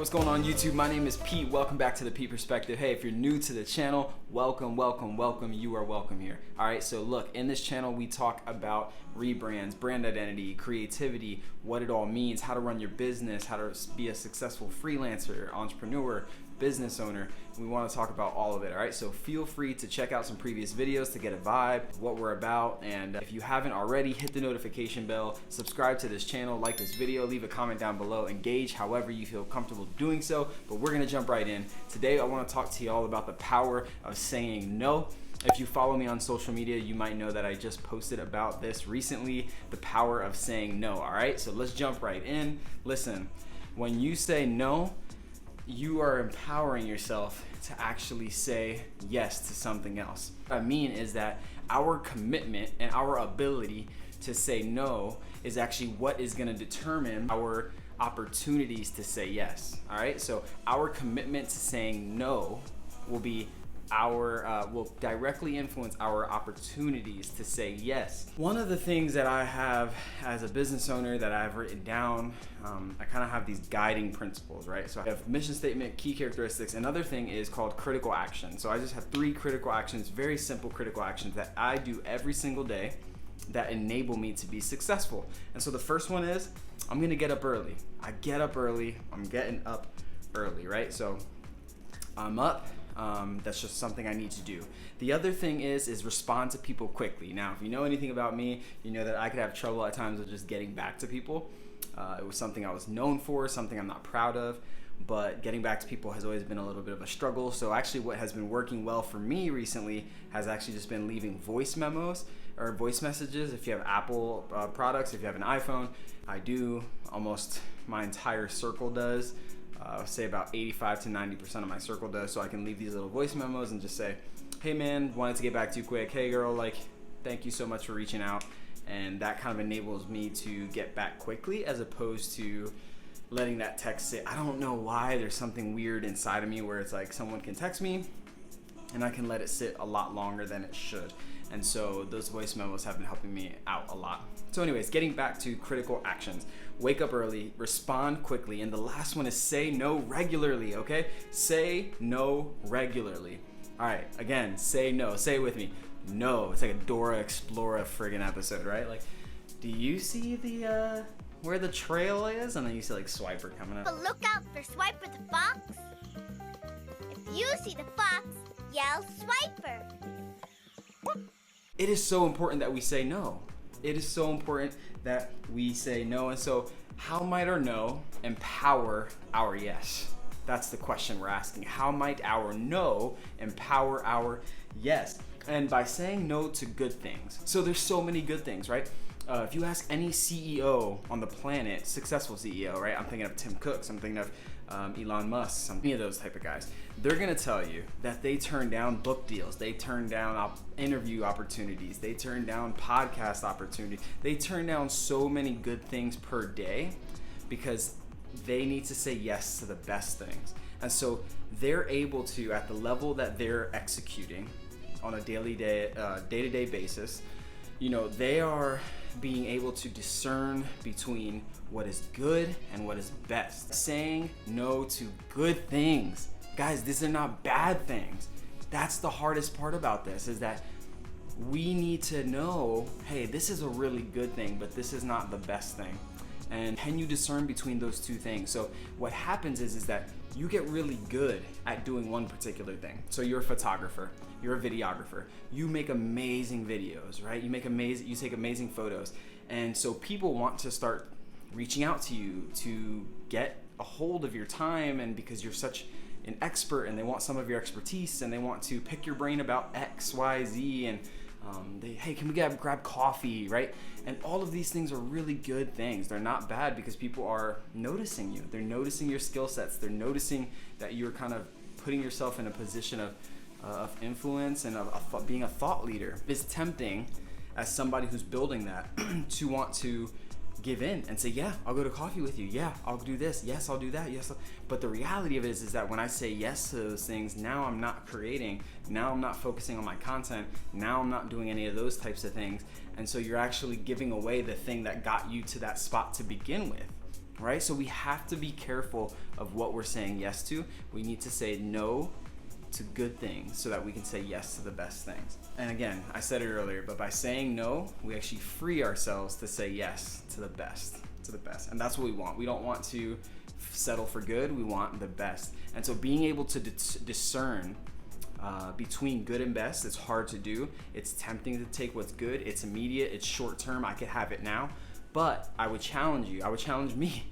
What's going on YouTube? My name is Pete. Welcome back to the Pete Perspective. Hey, if you're new to the channel, welcome. You are welcome here. All right, so look, in this channel, we talk about rebrands, brand identity, creativity, what it all means, how to run your business, how to be a successful freelancer, entrepreneur, business owner. We want to talk about all of it. All right, so feel free to check out some previous videos to get a vibe of what we're about. And if you haven't already, hit the notification bell, subscribe to this channel, like this video, leave a comment down below, engage however you feel comfortable doing so. But we're gonna jump right in. Today I want to talk to you all about the power of saying no. If you follow me on social media, you might know that I just posted about this recently, the power of saying no. All right, so let's jump right in. Listen, when you say no, you are empowering yourself to actually say yes to something else. What I mean is that our commitment and our ability to say no is actually what is going to determine our opportunities to say yes. All right, so our commitment to saying no will be will directly influence our opportunities to say yes. One of the things that I have as a business owner that I've written down, I kind of have these guiding principles, right? So I have mission statement, key characteristics. Another thing is called critical action. So I just have 3 critical actions, very simple critical actions that I do every single day that enable me to be successful. And so the first one is, I'm gonna get up early. I get up early, I'm getting up early, right? So I'm up. That's just something I need to do. The other thing is respond to people quickly. Now, if you know anything about me, you know that I could have trouble at times with just getting back to people. It was something I was known for, something I'm not proud of, but getting back to people has always been a little bit of a struggle. So actually what has been working well for me recently has actually just been leaving voice memos or voice messages. If you have Apple products, if you have an iPhone, I do, almost my entire circle does. Say about 85 to 90% of my circle does, so I can leave these little voice memos and just say, hey man, wanted to get back to you quick, hey girl, like, thank you so much for reaching out. And that kind of enables me to get back quickly as opposed to letting that text sit. I don't know why, there's something weird inside of me where it's like someone can text me and I can let it sit a lot longer than it should. And so those voice memos have been helping me out a lot. So anyways, getting back to critical actions. Wake up early, respond quickly, and the last one is say no regularly, okay? Say no regularly. All right, again, say no. Say it with me. No. It's like a Dora Explorer friggin' episode, right? Like, do you see the, where the trail is? And then you see like Swiper coming up. But look out for Swiper the fox. If you see the fox, yell Swiper. It is so important that we say no. It is so important that we say no. And so how might our no empower our yes? That's the question we're asking. How might our no empower our yes? And by saying no to good things. So there's so many good things, right? If you ask any CEO on the planet, successful CEO, right? I'm thinking of Tim Cook, I'm thinking of Elon Musk, any of those type of guys. They're gonna tell you that they turn down book deals, they turn down interview opportunities, they turn down podcast opportunities, they turn down so many good things per day because they need to say yes to the best things. And so they're able to, at the level that they're executing on a day-to-day basis, you know, they are being able to discern between what is good and what is best. Saying no to good things. Guys, these are not bad things. That's the hardest part about this, is that we need to know, hey, this is a really good thing, but this is not the best thing. And can you discern between those two things? So what happens is that you get really good at doing one particular thing. So you're a photographer, you're a videographer, you make amazing videos, right? You take amazing photos. And so people want to start reaching out to you to get a hold of your time, and because you're such an expert and they want some of your expertise and they want to pick your brain about X, Y, Z, and hey, can we grab coffee, right? And all of these things are really good things. They're not bad because people are noticing you. They're noticing your skill sets. They're noticing that you're kind of putting yourself in a position of influence and of being a thought leader. It's tempting as somebody who's building that to want to give in and say, yeah, I'll go to coffee with you. Yeah, I'll do this. Yes, I'll do that. Yes. But the reality of it is that when I say yes to those things, now I'm not creating. Now I'm not focusing on my content. Now I'm not doing any of those types of things. And so you're actually giving away the thing that got you to that spot to begin with. right? So we have to be careful of what we're saying yes to. We need to say no to good things so that we can say yes to the best things. And again, I said it earlier, but by saying no, we actually free ourselves to say yes to the best, And that's what we want. We don't want to settle for good, we want the best. And so being able to discern between good and best, it's hard to do. It's tempting to take what's good, it's immediate, it's short term, I could have it now. But I would challenge me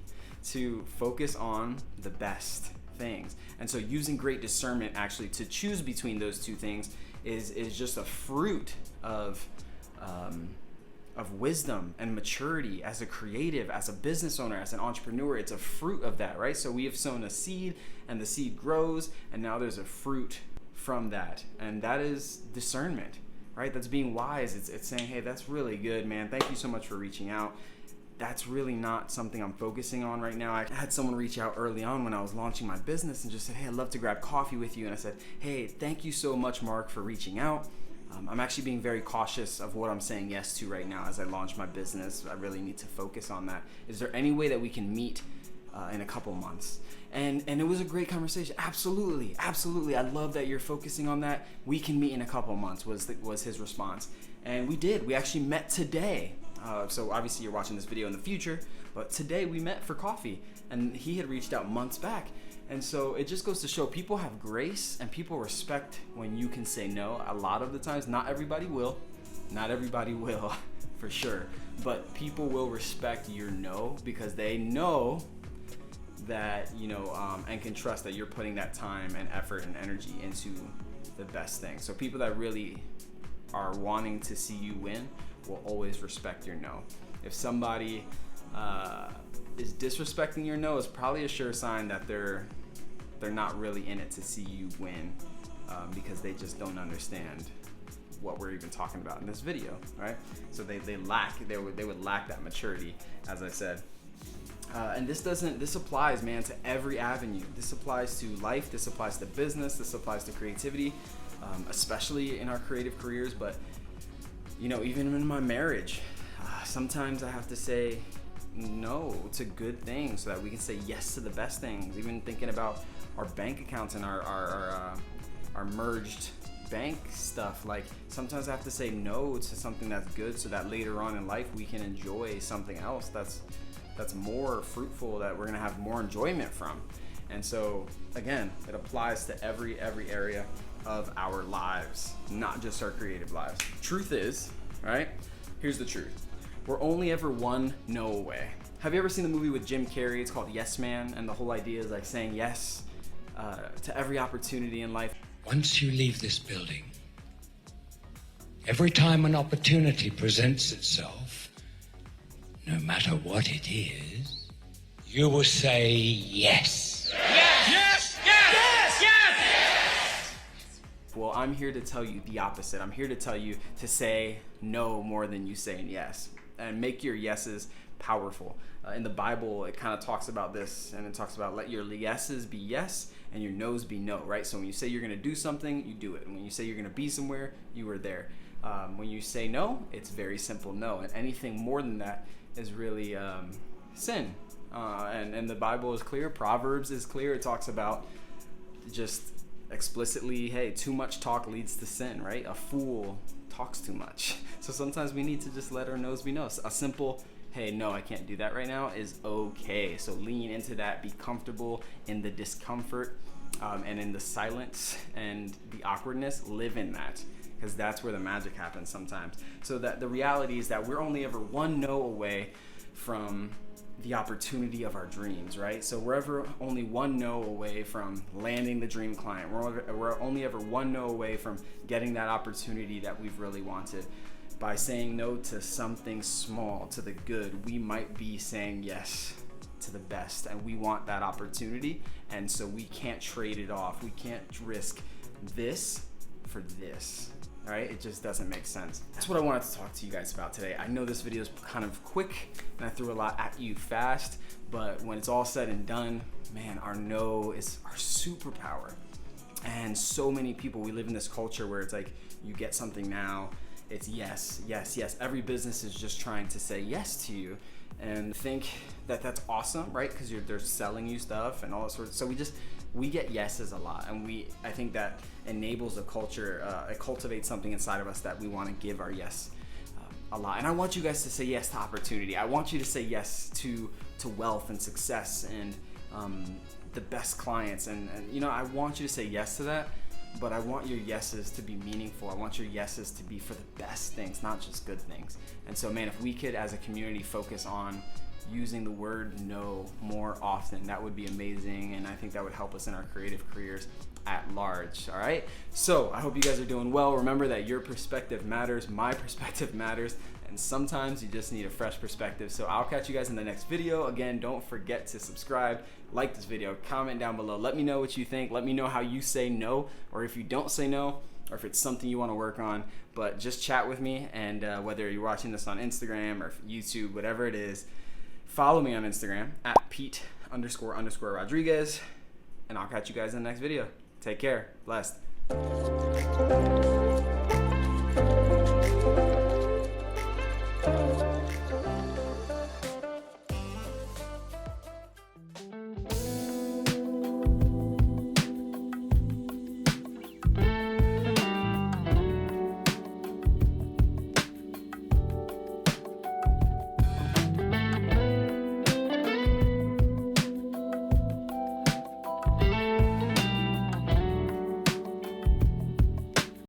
to focus on the best things. And so using great discernment actually to choose between those two things is just a fruit of wisdom and maturity as a creative, as a business owner, as an entrepreneur. It's a fruit of that, right? So we have sown a seed and the seed grows, and now there's a fruit from that. And that is discernment, right? That's being wise. It's saying, hey, that's really good, man. Thank you so much for reaching out. That's really not something I'm focusing on right now. I had someone reach out early on when I was launching my business and just said, hey, I'd love to grab coffee with you. And I said, hey, thank you so much, Mark, for reaching out. I'm actually being very cautious of what I'm saying yes to right now as I launch my business. I really need to focus on that. Is there any way that we can meet in a couple months? And it was a great conversation. Absolutely. I love that you're focusing on that. We can meet in a couple months was his response. And we did. We actually met today. So obviously you're watching this video in the future, but today we met for coffee, and he had reached out months back. And so it just goes to show people have grace and people respect when you can say no. A lot of the times, not everybody will for sure, but people will respect your no because they know that, and can trust that you're putting that time and effort and energy into the best thing. So people that really are wanting to see you win will always respect your no. If somebody is disrespecting your no, it's probably a sure sign that they're not really in it to see you win, because they just don't understand what we're even talking about in this video, right? So they would lack that maturity, as I said. And this applies, man, to every avenue. This applies to life, this applies to business, this applies to creativity, especially in our creative careers, but even in my marriage, sometimes I have to say no to good things so that we can say yes to the best things. Even thinking about our bank accounts and our merged bank stuff, like sometimes I have to say no to something that's good so that later on in life we can enjoy something else that's more fruitful, that we're gonna have more enjoyment from. And so again, it applies to every area of our lives, not just our creative lives. Truth is, right? Here's the truth. We're only ever one no away. Have you ever seen the movie with Jim Carrey? It's called Yes Man, and the whole idea is like saying yes to every opportunity in life. Once you leave this building, every time an opportunity presents itself, no matter what it is, you will say yes. Yes! Yes! Yes! Yes! Yes! Well, I'm here to tell you the opposite. I'm here to tell you to say no more than you saying yes, and make your yeses powerful. In the Bible, it kind of talks about this, and it talks about let your yeses be yes and your no's be no, right? So when you say you're going to do something, you do it. And when you say you're going to be somewhere, you are there. When you say no, it's very simple no, and anything more than that is really sin. And the Bible is clear. Proverbs is clear. It talks about just explicitly, hey, too much talk leads to sin, right? A fool talks too much. So sometimes we need to just let our no's be no's. A simple, hey, no, I can't do that right now is okay. So lean into that, be comfortable in the discomfort and in the silence and the awkwardness, live in that, because that's where the magic happens sometimes. So that the reality is that we're only ever one no away from the opportunity of our dreams, right? So we're ever only one no away from landing the dream client. We're only ever one no away from getting that opportunity that we've really wanted. By saying no to something small, to the good, we might be saying yes to the best, and we want that opportunity, and so we can't trade it off. We can't risk this for this. All right, it just doesn't make sense. That's what I wanted to talk to you guys about today. I know this video is kind of quick and I threw a lot at you fast, but when it's all said and done, man, our no is our superpower. And so many people, we live in this culture where it's like you get something now it's yes, yes, yes. Every business is just trying to say yes to you and think that that's awesome, right? Because they're selling you stuff and all that sort of. So we get yeses a lot, and I think that enables a culture. It cultivates something inside of us that we want to give our yes a lot. And I want you guys to say yes to opportunity. I want you to say yes to wealth and success and the best clients. And you know, I want you to say yes to that. But I want your yeses to be meaningful. I want your yeses to be for the best things, not just good things. And so, man, if we could, as a community, focus on using the word no more often, that would be amazing. And I think that would help us in our creative careers at large. All right. So I hope you guys are doing well. Remember that your perspective matters. My perspective matters. And sometimes you just need a fresh perspective. So I'll catch you guys in the next video. Again, don't forget to subscribe, like this video, comment down below. Let me know what you think. Let me know how you say no, or if you don't say no, or if it's something you want to work on. But just chat with me. And whether you're watching this on Instagram or YouTube, whatever it is, follow me on Instagram at Pete__Rodriguez. And I'll catch you guys in the next video. Take care. Blessed.